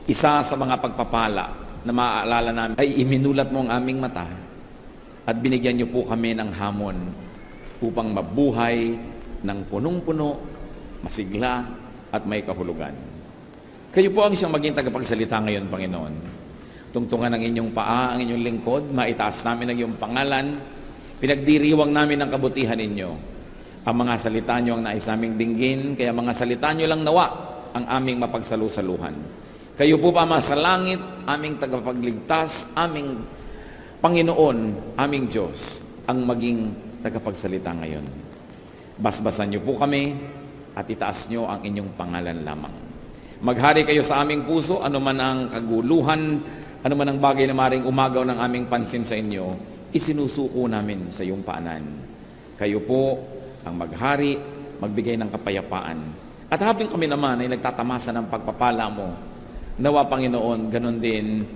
Isa sa mga pagpapala na maaalala namin ay iminulat mo ang aming mata at binigyan niyo po kami ng hamon upang mabuhay ng punong-puno, masigla at may kahulugan. Kayo po ang siyang maging tagapagsalita ngayon, Panginoon. Tungtungan ang inyong paa, ang inyong lingkod, maitaas namin ang iyong pangalan, pinagdiriwang namin ang kabutihan ninyo. Ang mga salita nyo ang nais naming dinggin, kaya mga salita nyo lang nawa ang aming mapagsalusaluhan. Kayo po pa sa langit, aming tagapagligtas, aming Panginoon, aming Diyos, ang maging tagapagsalita ngayon. Basbasan nyo po kami at itaas nyo ang inyong pangalan lamang. Maghari kayo sa aming puso, anuman ang kaguluhan, anuman ang bagay na maring umagaw ng aming pansin sa inyo, isinusuko namin sa iyong paanan. Kayo po ang maghari, magbigay ng kapayapaan. At habang kami naman ay nagtatamasa ng pagpapala mo, nawa Panginoon, ganun din,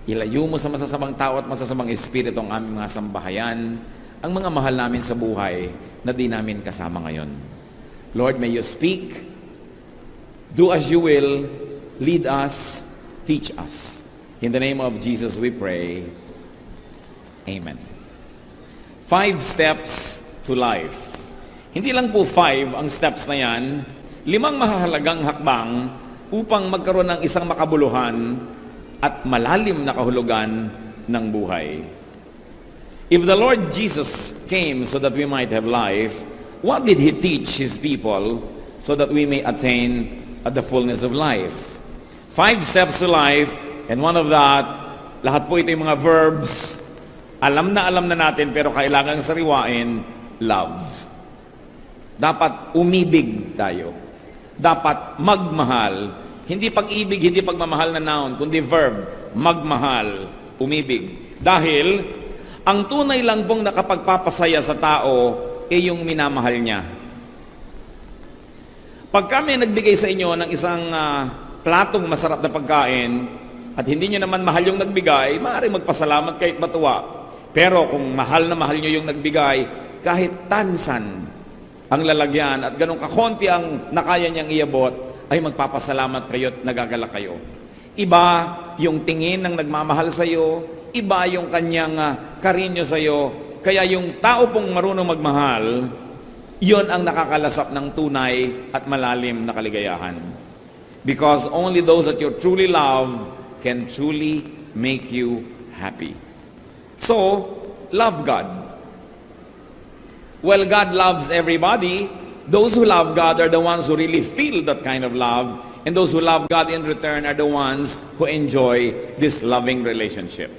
ilayo mo sa masasamang tao at masasamang espiritu ang aming mga sambahayan, ang mga mahal namin sa buhay na di namin kasama ngayon. Lord, may you speak. Do as you will, lead us, teach us. In the name of Jesus we pray. Amen. 5 steps to life. Hindi lang po 5 ang steps na yan, 5 mahahalagang hakbang upang magkaroon ng isang makabuluhan at malalim na kahulugan ng buhay. If the Lord Jesus came so that we might have life, what did He teach His people so that we may attain the fullness of life? 5 steps to life, and one of that, lahat po ito yung mga verbs, alam na natin pero kailangang sariwain, love. Dapat umibig tayo. Dapat magmahal. Hindi pag-ibig, hindi pagmamahal na noun, kundi verb, magmahal, umibig. Dahil, ang tunay lang pong nakapagpapasaya sa tao ay yung minamahal niya. Pag kami nagbigay sa inyo ng isang platong masarap na pagkain at hindi nyo naman mahal yung nagbigay, maaaring magpasalamat kahit matuwa. Pero kung mahal na mahal nyo yung nagbigay, kahit tansan ang lalagyan at ganun kakonti ang nakaya niyang iabot, ay magpapasalamat kayo at nagagala kayo. Iba yung tingin ng nagmamahal sa iyo, iba yung kanyang karinyo sa iyo. Kaya yung tao pong marunong magmahal, yon ang nakakalasap ng tunay at malalim na kaligayahan. Because only those that you truly love can truly make you happy. So, love God. Well, God loves everybody. Those who love God are the ones who really feel that kind of love. And those who love God in return are the ones who enjoy this loving relationship.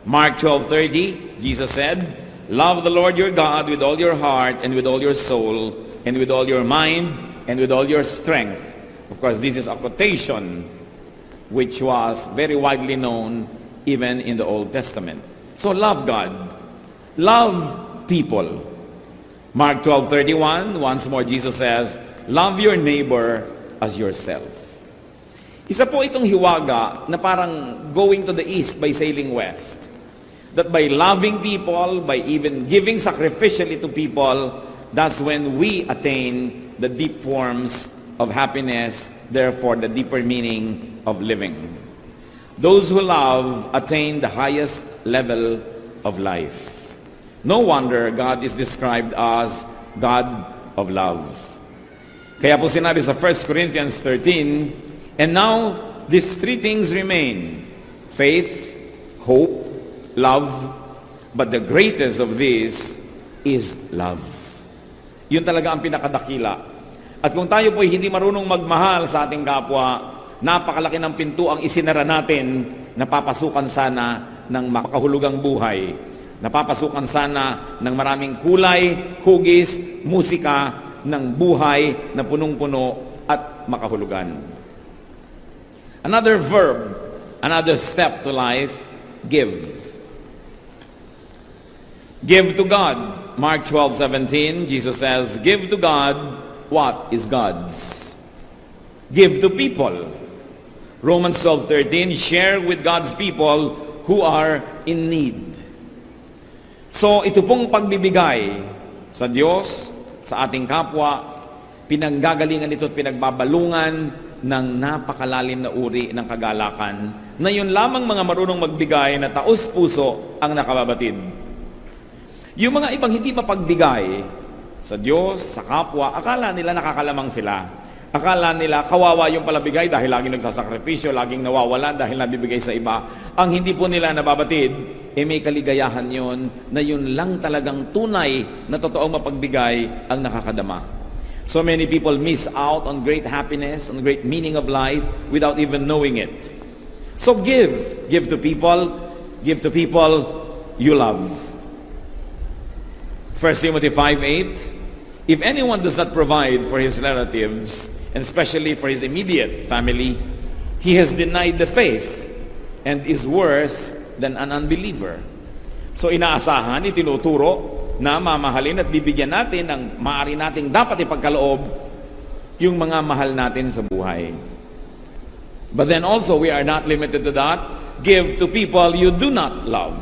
Mark 12:30, Jesus said, love the Lord your God with all your heart and with all your soul and with all your mind and with all your strength. Of course, this is a quotation which was very widely known even in the Old Testament. So love God. Love people. Mark 12:31, once more Jesus says, love your neighbor as yourself. Isa po itong hiwaga na parang going to the east by sailing west. That by loving people, by even giving sacrificially to people, that's when we attain the deep forms of happiness, therefore the deeper meaning of living. Those who love attain the highest level of life. No wonder God is described as God of love. Kaya po sinabi sa 1 Corinthians 13, and now these 3 things remain, faith, hope, love, but the greatest of these is love. Yun talaga ang pinakadakila. At kung tayo po hindi marunong magmahal sa ating kapwa, napakalaki ng pinto ang isinara natin, napapasukan sana ng makahulugang buhay, napapasukan sana ng maraming kulay, hugis, musika, ng buhay na punong-puno at makahulugan. Another verb, another step to life, give. Give to God. Mark 12:17, Jesus says, give to God what is God's. Give to people. Romans 12:13, share with God's people who are in need. So ito pong pagbibigay sa Diyos, sa ating kapwa, pinanggagalingan ito at pinagbabalungan ng napakalalim na uri ng kagalakan na yun lamang mga marunong magbigay na taos-puso ang nakababatid. Yung mga ibang hindi mapagbigay sa Diyos, sa kapwa, akala nila nakakalamang sila. Akala nila kawawa yung palabigay dahil laging nagsasakripisyo, laging nawawala dahil nabibigay sa iba. Ang hindi po nila nababatid, may kaligayahan yon na yun lang talagang tunay na totoong mapagbigay ang nakakadama. So many people miss out on great happiness, on great meaning of life without even knowing it. So give to people you love. 1 Timothy 5:8, if anyone does not provide for his relatives, and especially for his immediate family, he has denied the faith and is worse than an unbeliever. So inaasahan, itinuturo na mamahalin at bibigyan natin ng maaari nating dapat ipagkaloob yung mga mahal natin sa buhay. But then also, we are not limited to that. Give to people you do not love.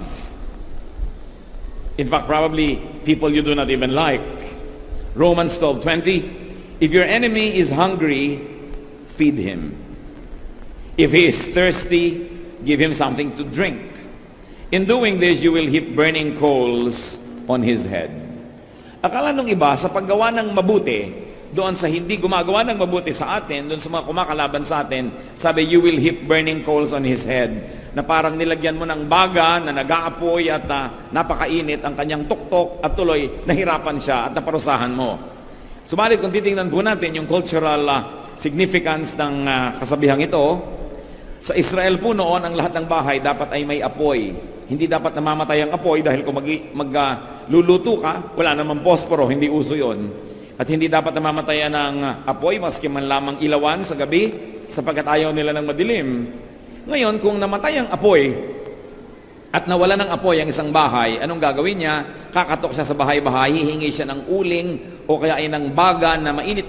In fact, probably people you do not even like. Romans 12:20, if your enemy is hungry, feed him. If he is thirsty, give him something to drink. In doing this, you will heap burning coals on his head. Akala nung iba, sa paggawa ng mabuti, doon sa hindi gumagawa ng mabuti sa atin, doon sa mga kumakalaban sa atin, sabi, you will heap burning coals on his head. Na parang nilagyan mo ng baga na nag-aapoy at napakainit ang kanyang tuktok at tuloy nahirapan siya at naparusahan mo. Subalit kung titingnan po natin yung cultural significance ng kasabihang ito, sa Israel po noon ang lahat ng bahay dapat ay may apoy. Hindi dapat namamatay ang apoy dahil kung magluluto ka, wala namang posporo, hindi uso yon. At hindi dapat namamatayan ng apoy maski man lamang ilawan sa gabi sapagkat ayaw nila ng madilim. Ngayon, kung namatay ang apoy at nawala ng apoy ang isang bahay, anong gagawin niya? Kakatok siya sa bahay-bahay, hihingi siya ng uling o kaya ay ng baga na mainit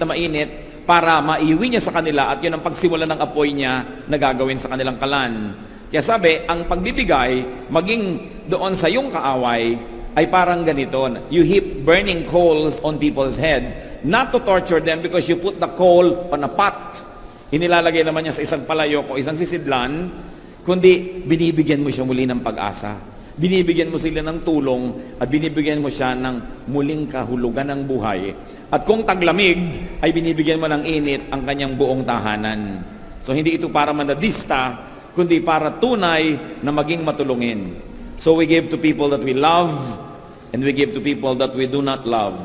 para maiwi niya sa kanila at yun ang pagsimula ng apoy niya na gagawin sa kanilang kalan. Kaya sabi, ang pagbibigay, maging doon sa iyong kaaway, ay parang ganito. You heap burning coals on people's head, not to torture them because you put the coal on a pot. Inilalagay naman niya sa isang palayok o isang sisidlan, kundi binibigyan mo siya muli ng pag-asa. Binibigyan mo sila ng tulong at binibigyan mo siya ng muling kahulugan ng buhay. At kung taglamig, ay binibigyan mo ng init ang kanyang buong tahanan. So hindi ito para manadista, kundi para tunay na maging matulungin. So we give to people that we love and we give to people that we do not love.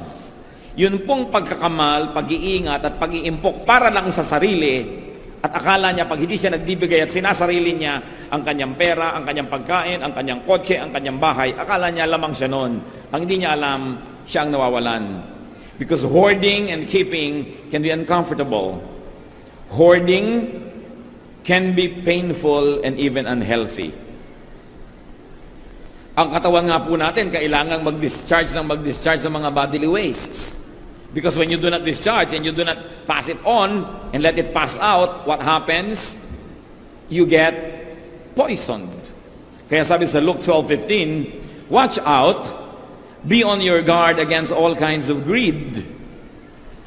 Yun pong pagkakamal, pag-iingat at pag-iimpok para lang sa sarili at akala niya pag hindi siya nagbibigay at sinasarili niya ang kanyang pera, ang kanyang pagkain, ang kanyang kotse, ang kanyang bahay, akala niya lamang siya noon. Ang hindi niya alam, siya ang nawawalan. Because hoarding and keeping can be uncomfortable. Hoarding can be painful and even unhealthy. Ang katawan nga po natin, kailangang mag-discharge ng mga bodily wastes. Because when you do not discharge and you do not pass it on and let it pass out, what happens? You get poisoned. Kaya sabi sa Luke 12:15, watch out, be on your guard against all kinds of greed.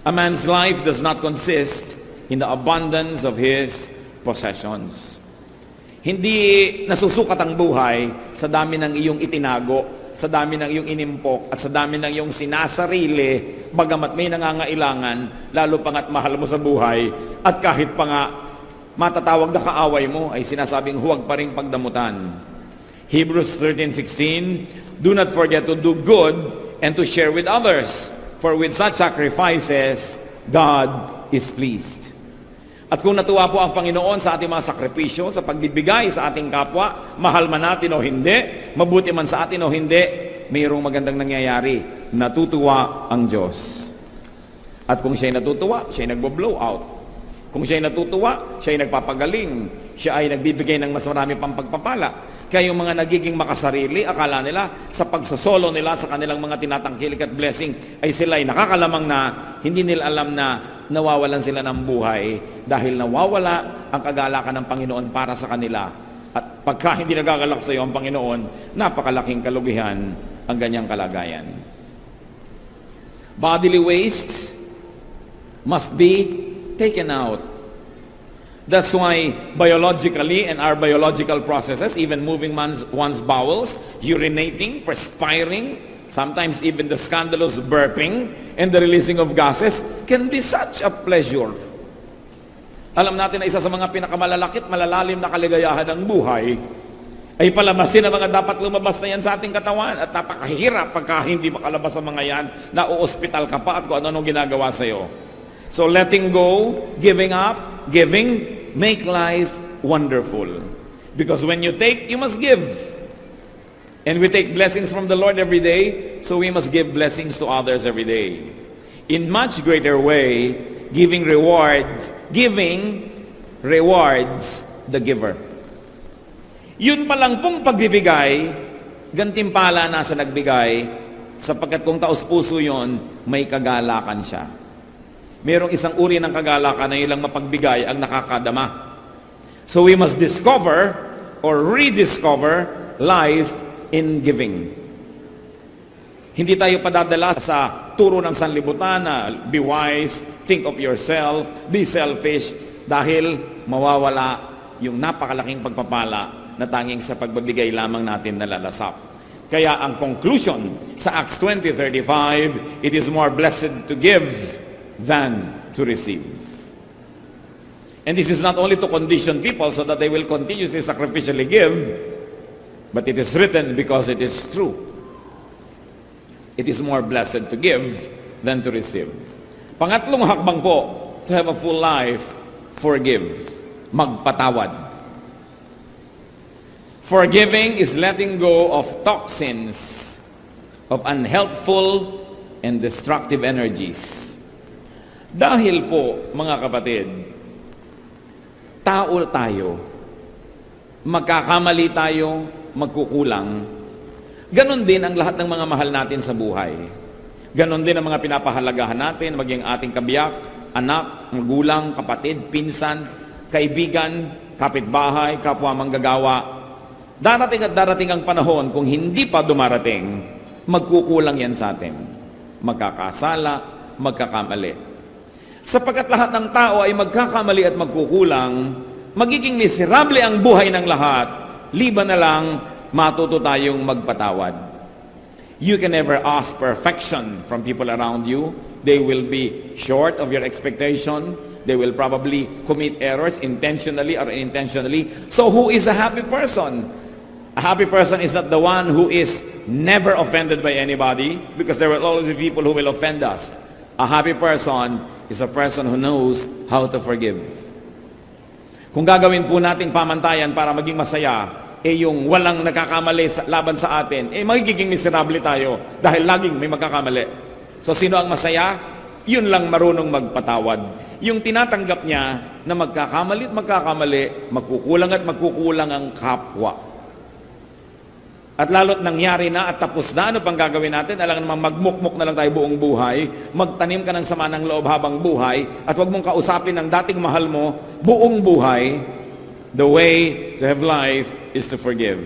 A man's life does not consist in the abundance of his possessions. Hindi nasusukat ang buhay sa dami ng iyong itinago, sa dami ng iyong inimpok, at sa dami ng iyong sinasarili, bagamat may nangangailangan, lalo pa nga't mahal mo sa buhay, at kahit pa nga matatawag na kaaway mo, ay sinasabing huwag pa rin pagdamutan. Hebrews 13:16, do not forget to do good and to share with others, for with such sacrifices, God is pleased. At kung natuwa po ang Panginoon sa ating mga sakripisyo, sa pagbibigay sa ating kapwa, mahal man natin o hindi, mabuti man sa atin o hindi, mayroong magandang nangyayari. Natutuwa ang Diyos. At kung siya'y natutuwa, siya'y nagbo-blow out. Kung siya'y natutuwa, siya'y nagpapagaling. Siya ay nagbibigay ng mas marami pang pagpapala. Kaya yung mga nagiging makasarili, akala nila sa pagsosolo nila sa kanilang mga tinatangkilik at blessing, ay sila'y nakakalamang na hindi nila alam na nawawalan sila ng buhay dahil nawawala ang kagalakan ng Panginoon para sa kanila. At pagka hindi nagagalak sa iyo ang Panginoon, napakalaking kalugihan ang ganyang kalagayan. Bodily wastes must be taken out. That's why biologically and our biological processes, even moving one's bowels, urinating, perspiring, sometimes even the scandalous burping and the releasing of gases can be such a pleasure. Alam natin na isa sa mga pinakamalalakit, malalalim na kaligayahan ng buhay ay palabasin ang mga dapat lumabas na yan sa ating katawan at napakahirap pagka hindi makalabas ang mga yan na uospital ka pa at kung ano-anong ginagawa sa'yo. So letting go, giving up, giving, make life wonderful. Because when you take, you must give. And we take blessings from the Lord every day, so we must give blessings to others every day. In much greater way, giving rewards the giver. Yun pa lang pong pagbibigay, gantimpala na sa nagbigay, sapagkat kung taos-puso yun, may kagalakan siya. Merong isang uri ng kagalakan na ilang mapagbigay ang nakakadama. So we must discover or rediscover life in giving. Hindi tayo padadala sa turo ng sanlibutan na be wise, think of yourself, be selfish, dahil mawawala yung napakalaking pagpapala na tanging sa pagbibigay lamang natin nalalasap. Kaya ang conclusion sa Acts 20:35, it is more blessed to give than to receive. And this is not only to condition people so that they will continuously sacrificially give, but it is written because it is true. It is more blessed to give than to receive. Pangatlong hakbang po, to have a full life, forgive. Magpatawad. Forgiving is letting go of toxins, of unhealthful and destructive energies. Dahil po, mga kapatid, tao tayo, magkakamali tayo, magkukulang. Ganon din ang lahat ng mga mahal natin sa buhay. Ganon din ang mga pinapahalagahan natin, maging ating kabiyak, anak, magulang, kapatid, pinsan, kaibigan, kapitbahay, kapwa manggagawa. Darating at darating ang panahon, kung hindi pa dumarating, magkukulang yan sa atin. Magkakasala, magkakamali. Sapagkat lahat ng tao ay magkakamali at magkukulang, magiging miserable ang buhay ng lahat, liban na lang matuto tayong magpatawad. You can never ask perfection from people around you. They will be short of your expectation. They will probably commit errors intentionally or unintentionally. So who is a happy person? A happy person is not the one who is never offended by anybody, because there will always be people who will offend us. A happy person is a person who knows how to forgive. Kung gagawin po natin pamantayan para maging masaya, yung walang nakakamali laban sa atin, magiging miserable tayo dahil laging may magkakamali. So sino ang masaya? Yun lang marunong magpatawad. Yung tinatanggap niya na magkakamali at magkakamali, magkukulang at magkukulang ang kapwa. At lalo't nangyari na at tapos na, ano pang gagawin natin? Alam naman, magmukmuk na lang tayo buong buhay, magtanim ka ng sama ng loob habang buhay, at huwag mong kausapin ng dating mahal mo buong buhay. The way to have life is to forgive.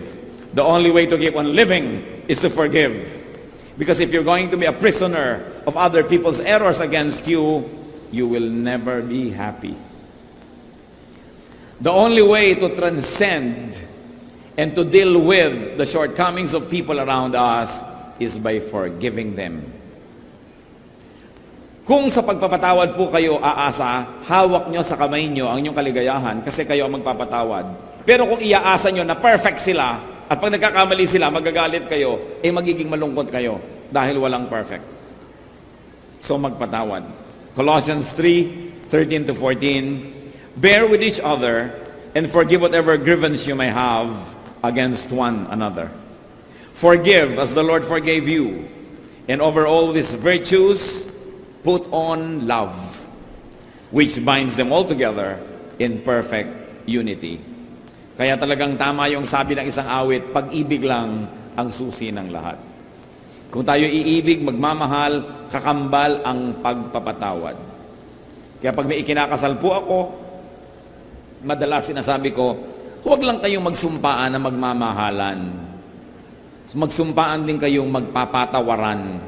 The only way to keep on living is to forgive. Because if you're going to be a prisoner of other people's errors against you, you will never be happy. The only way to transcend and to deal with the shortcomings of people around us is by forgiving them. Kung sa pagpapatawad po kayo aasa, hawak nyo sa kamay nyo ang inyong kaligayahan kasi kayo ang magpapatawad. Pero kung iaasa nyo na perfect sila at pag nagkakamali sila, magagalit kayo, magiging malungkot kayo dahil walang perfect. So magpatawad. Colossians 3:13-14, bear with each other and forgive whatever grievance you may have against one another. Forgive as the Lord forgave you. And over all these virtues, put on love, which binds them all together in perfect unity. Kaya talagang tama yung sabi ng isang awit, pag-ibig lang ang susi ng lahat. Kung tayo iibig, magmamahal, kakambal ang pagpapatawad. Kaya pag may ikinakasal po ako, madalas sinasabi ko, huwag lang kayong magsumpaan na magmamahalan. Magsumpaan din kayong magpapatawaran.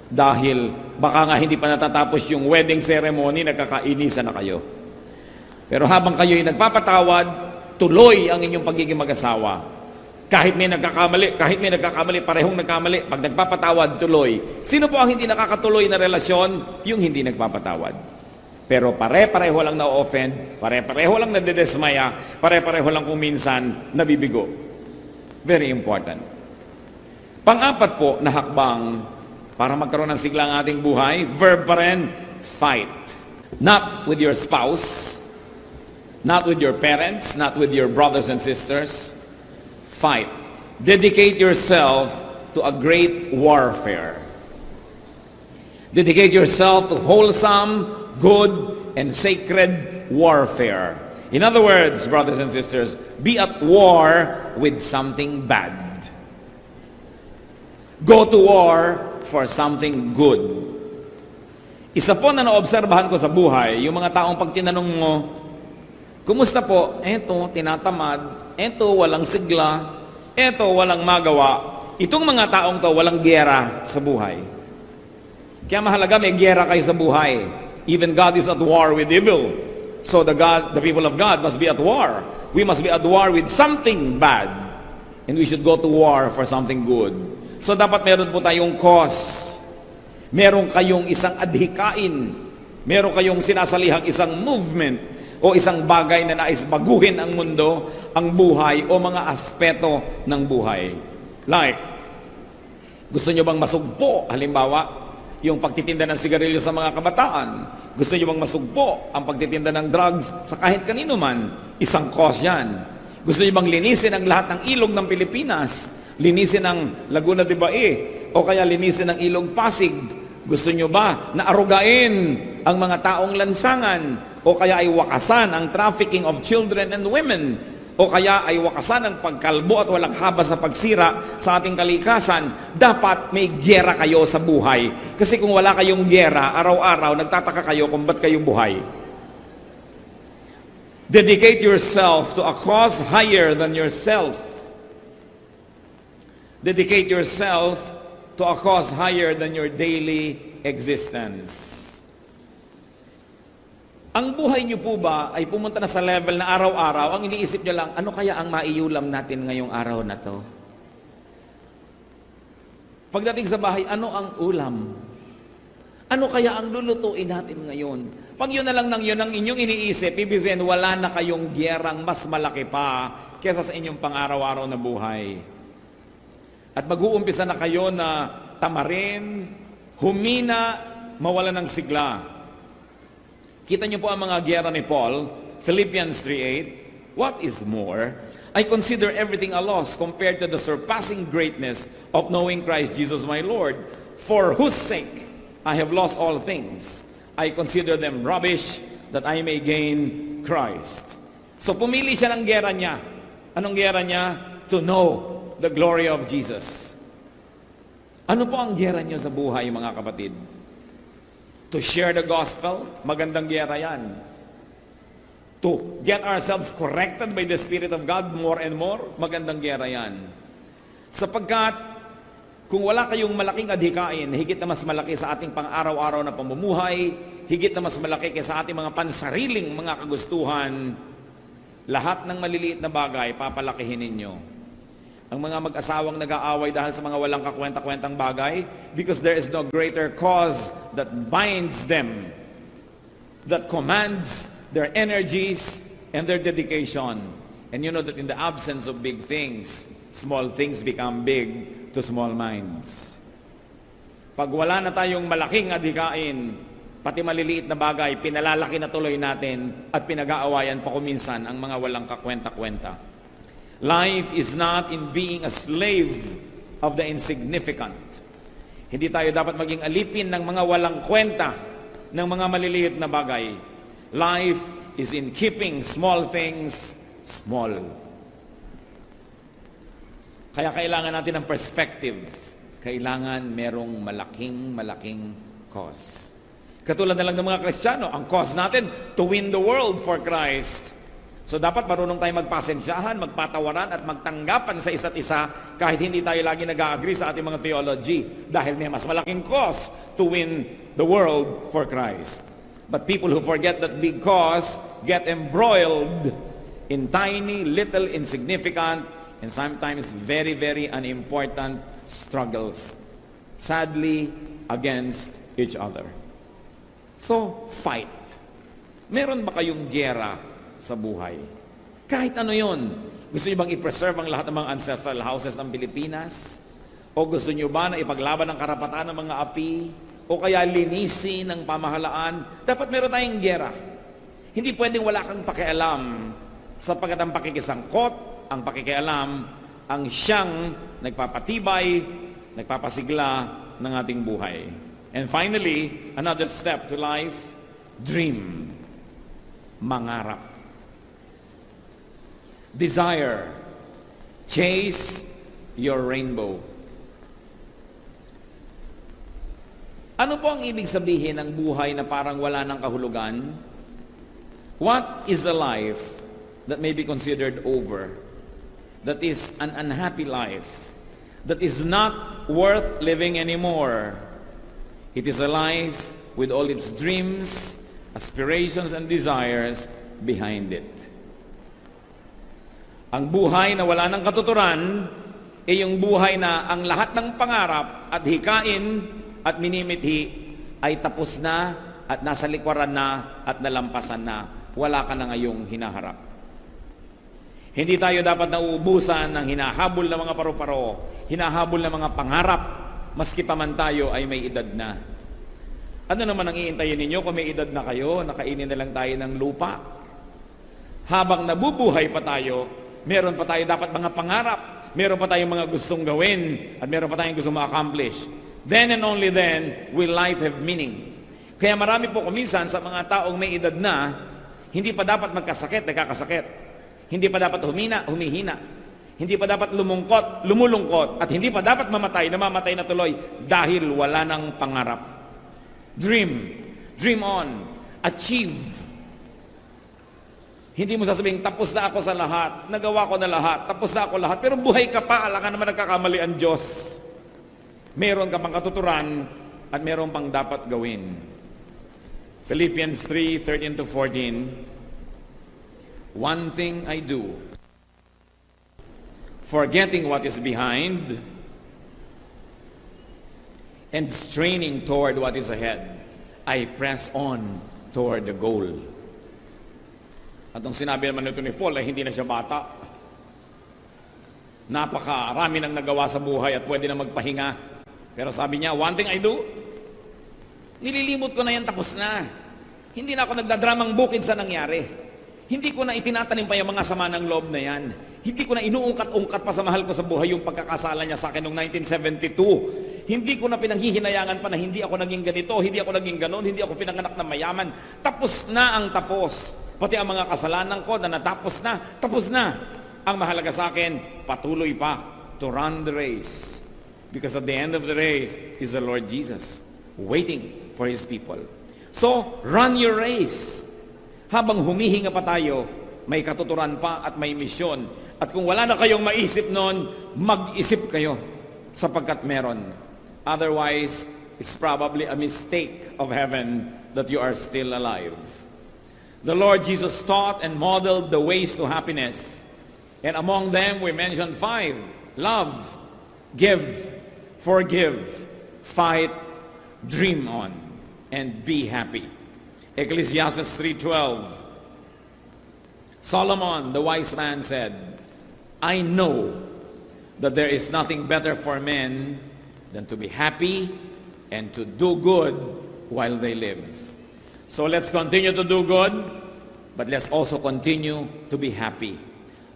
Dahil baka nga hindi pa natatapos yung wedding ceremony, nagkakainisan na kayo. Pero habang kayo'y nagpapatawad, tuloy ang inyong pagiging mag-asawa. Kahit may nagkakamali, parehong nagkamali, pag nagpapatawad, tuloy. Sino po ang hindi nakakatuloy na relasyon? Yung hindi nagpapatawad. Pero pare-pareho lang na-offend, pare-pareho lang nadedesmaya, pare-pareho lang kung minsan nabibigo. Very important. Pang-apat po na hakbang para magkaroon ng sigla ang ating buhay, verb pa rin, fight. Not with your spouse, not with your parents, not with your brothers and sisters. Fight. Dedicate yourself to a great warfare. Dedicate yourself to wholesome, good, and sacred warfare. In other words, brothers and sisters, be at war with something bad. Go to war for something good. Isa po na naobserbahan ko sa buhay, yung mga taong pag tinanong mo, kumusta po? Eto, tinatamad. Eto, walang sigla. Eto, walang magawa. Itong mga taong to, walang giyera sa buhay. Kaya mahalaga may giyera kayo sa buhay. Even God is at war with evil. So the people of God must be at war. We must be at war with something bad. And we should go to war for something good. So dapat meron po tayong cause. Meron kayong isang adhikain. Meron kayong sinasalihang isang movement o isang bagay na nais baguhin ang mundo, ang buhay, o mga aspeto ng buhay. Like, gusto nyo bang masugpo? Halimbawa, yung pagtitinda ng sigarilyo sa mga kabataan. Gusto nyo bang masugpo ang pagtitinda ng drugs sa kahit kanino man? Isang cause yan. Gusto nyo bang linisin ang lahat ng ilog ng Pilipinas? Linisin ang Laguna de Bae? O kaya linisin ang ilog Pasig? Gusto nyo ba na arugain ang mga taong lansangan? O kaya ay wakasan ang trafficking of children and women? O kaya ay wakasan ang pagkalbo at walang haba sa pagsira sa ating kalikasan? Dapat may giyera kayo sa buhay. Kasi kung wala kayong giyera, araw-araw, nagtataka kayo kung ba't kayo buhay. Dedicate yourself to a cause higher than yourself. Dedicate yourself to a cause higher than your daily existence. Ang buhay niyo po ba ay pumunta na sa level na araw-araw, ang iniisip niyo lang, ano kaya ang maiulam natin ngayong araw na to? Pagdating sa bahay, ano ang ulam? Ano kaya ang lulutuin natin ngayon? Pag yun na lang ng yun ang inyong iniisip, ibig sabihin, wala na kayong giyerang mas malaki pa kesa sa inyong pang-araw-araw na buhay. At mag-uumpisa na kayo na tamarin, humina, mawala ng sigla. Kita niyo po ang mga giyera ni Paul, Philippians 3:8. What is more, I consider everything a loss compared to the surpassing greatness of knowing Christ Jesus my Lord, for whose sake I have lost all things. I consider them rubbish that I may gain Christ. So pumili siya ng giyera niya. Anong giyera niya? To know the glory of Jesus. Ano po ang giyera niyo sa buhay, mga kapatid? To share the gospel, magandang giyera yan. To get ourselves corrected by the Spirit of God more and more, magandang giyera yan. Sapagkat, kung wala kayong malaking adhikain, higit na mas malaki sa ating pang-araw-araw na pamumuhay, higit na mas malaki kaysa ating mga pansariling mga kagustuhan, lahat ng maliliit na bagay, papalakihin ninyo. Ang mga mag-asawang nag-aaway dahil sa mga walang kakwenta-kwentang bagay, because there is no greater cause that binds them, that commands their energies and their dedication. And you know that in the absence of big things, small things become big to small minds. Pag wala na tayong malaking adhikain, pati maliliit na bagay, pinalalaki na tuloy natin at pinag-aawayan pa kuminsan ang mga walang kakwenta-kwenta. Life is not in being a slave of the insignificant. Hindi tayo dapat maging alipin ng mga walang kwenta, ng mga maliliit na bagay. Life is in keeping small things small. Kaya kailangan natin ng perspective. Kailangan merong malaking cause. Katulad na lang ng mga Kristiyano, ang cause natin, to win the world for Christ. So dapat marunong tayo magpasensyahan, magpatawaran at magtanggapan sa isa't isa kahit hindi tayo lagi nag-agree sa ating mga theology dahil may mas malaking cause to win the world for Christ. But people who forget that big cause get embroiled in tiny, little, insignificant, and sometimes very, very unimportant struggles, sadly, against each other. So, fight. Meron ba kayong giyera sa buhay? Kahit ano yon. Gusto niyo bang i-preserve ang lahat ng mga ancestral houses ng Pilipinas? O gusto niyo ba na ipaglaban ang karapatan ng mga api? O kaya linisin ng pamahalaan? Dapat meron tayong giyera. Hindi pwedeng wala kang pakialam, sapagkat ang pakikisangkot, ang pakikialam, ang siyang nagpapatibay, nagpapasigla ng ating buhay. And finally, another step to life, dream. Mangarap. Desire. Chase your rainbow. Ano po ang ibig sabihin ng buhay na parang wala ng kahulugan? What is a life that may be considered over? That is an unhappy life. That is not worth living anymore. It is a life with all its dreams, aspirations, and desires behind it. Ang buhay na wala ng katuturan ay yung buhay na ang lahat ng pangarap at hikain at minimithi ay tapos na at nasa likwaran na at nalampasan na. Wala ka na ngayong hinaharap. Hindi tayo dapat nauubusan ng hinahabol ng mga paru-paro, hinahabol ng mga pangarap, maski pa man tayo ay may edad na. Ano naman ang iintayin ninyo kung may edad na kayo, nakainin na lang tayo ng lupa? Habang nabubuhay pa tayo, meron pa tayo dapat mga pangarap, meron pa tayong mga gustong gawin, at meron pa tayong gustong ma-accomplish. Then and only then will life have meaning. Kaya marami po kuminsan sa mga taong may edad na, hindi pa dapat magkasakit, nagkakasakit. Hindi pa dapat humihina. Hindi pa dapat lumulungkot. At hindi pa dapat namamatay na tuloy dahil wala ng pangarap. Dream on, achieve. Hindi mo sasabihin, tapos na ako sa lahat, nagawa ko na lahat, tapos na ako lahat, pero buhay ka pa, alam ka naman nagkakamali ang Diyos. Meron ka pang katuturan at meron pang dapat gawin. Philippians 3:13-14, one thing I do, forgetting what is behind and straining toward what is ahead, I press on toward the goal. At nung sinabi naman ito ni Paul ay hindi na siya bata. Napakarami nang nagawa sa buhay at pwede na magpahinga. Pero sabi niya, one thing I do, nililimot ko na yan, tapos na. Hindi na ako nagdadramang bukid sa nangyari. Hindi ko na itinatanim pa yung mga sama ng loob na yan. Hindi ko na inuungkat-ungkat pa sa mahal ko sa buhay yung pagkakasala niya sa akin noong 1972. Hindi ko na pinanghihinayangan pa na hindi ako naging ganito, hindi ako naging ganon, hindi ako pinanganak na mayaman. Tapos na ang tapos. Pati ang mga kasalanan ko na natapos na, tapos na. Ang mahalaga sa akin, patuloy pa to run the race. Because at the end of the race is the Lord Jesus waiting for His people. So, run your race. Habang humihinga pa tayo, may katuturan pa at may misyon. At kung wala na kayong maisip noon, mag-isip kayo sapagkat meron. Otherwise, it's probably a mistake of heaven that you are still alive. The Lord Jesus taught and modeled the ways to happiness. And among them, we mentioned 5. Love, give, forgive, fight, dream on, and be happy. Ecclesiastes 3:12. Solomon, the wise man, said, I know that there is nothing better for men than to be happy and to do good while they live. So let's continue to do good, but let's also continue to be happy.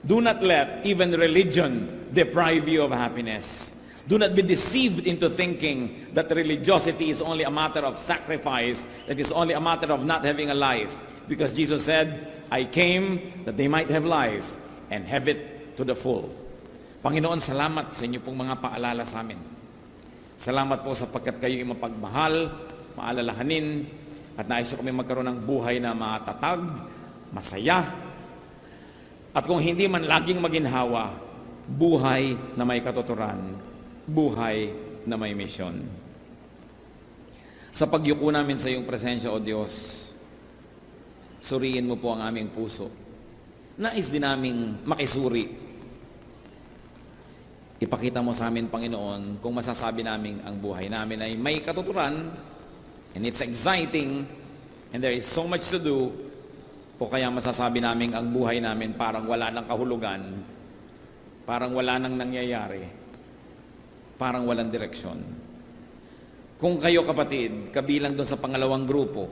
Do not let even religion deprive you of happiness. Do not be deceived into thinking that religiosity is only a matter of sacrifice, that is only a matter of not having a life. Because Jesus said, I came that they might have life and have it to the full. Panginoon, salamat sa inyo pong mga paalala sa amin. Salamat po sapagkat kayo ay mapagmahal, maalalahanin, at nais ko kami magkaroon ng buhay na matatag, masaya, at kung hindi man laging maginhawa, buhay na may katuturan, buhay na may misyon. Sa pagyuko namin sa iyong presensya, O Diyos, Suriin mo po ang aming puso. Nais din naming makisuri. Ipakita mo sa amin, Panginoon, kung masasabi namin ang buhay namin ay may katuturan, and it's exciting, and there is so much to do, o kaya masasabi namin ang buhay namin parang wala ng kahulugan, parang wala nang nangyayari, parang walang direksyon. Kung kayo, kapatid, kabilang doon sa pangalawang grupo,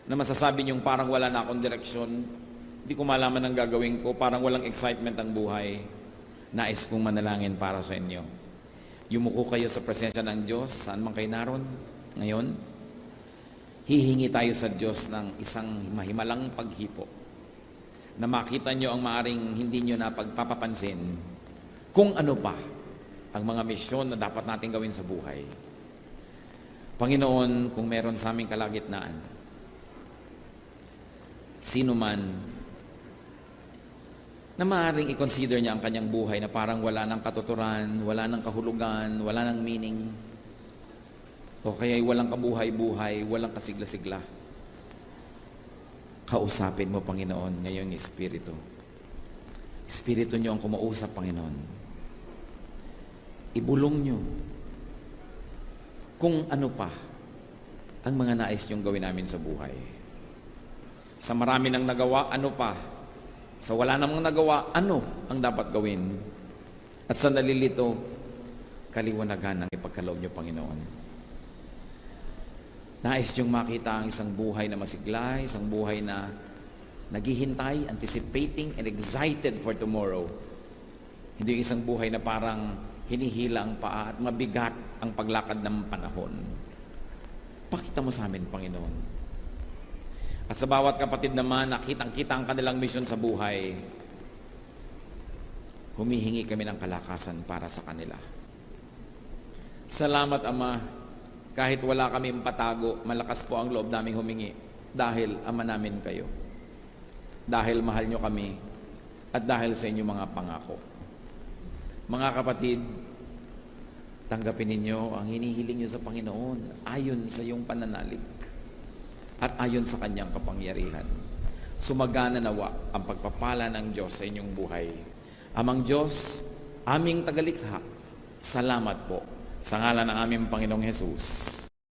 na masasabi niyong parang wala na akong direksyon, hindi ko malaman ang gagawin ko, parang walang excitement ang buhay, nais kong manalangin para sa inyo. Yumuko kayo sa presensya ng Diyos, saan man kayo naroon ngayon. Hihingi tayo sa Diyos ng isang mahimalang paghipo, na makita nyo ang maaring hindi nyo na pagpapapansin kung ano pa ang mga misyon na dapat natin gawin sa buhay. Panginoon, kung meron sa aming kalagitnaan, sino man na maaaring i-consider niya ang kanyang buhay na parang wala ng katuturan, wala ng kahulugan, wala ng meaning, o kaya'y walang kabuhay-buhay, walang kasigla-sigla. Kausapin mo, Panginoon, ngayong Espiritu. Espiritu niyo ang kumausap, Panginoon. Ibulong niyo kung ano pa ang mga nais niyong gawin namin sa buhay. Sa marami nang nagawa, ano pa? Sa wala namang nagawa, ano ang dapat gawin? At sa nalilito, kaliwanagan ang ipagkaloob niyo, Panginoon. Nais niyong makita ang isang buhay na masigla, isang buhay na naghihintay, anticipating, and excited for tomorrow. Hindi isang buhay na parang hinihila ang paa at mabigat ang paglakad ng panahon. Pakita mo sa amin, Panginoon. At sa bawat kapatid naman, nakitang-kita ang kanilang misyon sa buhay, humihingi kami ng kalakasan para sa kanila. Salamat, Ama, kahit wala kami patago, malakas po ang loob naming humingi dahil Ama namin kayo. Dahil mahal nyo kami at dahil sa inyong mga pangako. Mga kapatid, tanggapin ninyo ang hinihiling nyo sa Panginoon ayon sa iyong pananalig at ayon sa kanyang kapangyarihan. Sumagana nawa ang pagpapala ng Diyos sa inyong buhay. Amang Diyos, aming tagalikha, salamat po sa ngalan ng aming Panginoong Hesus.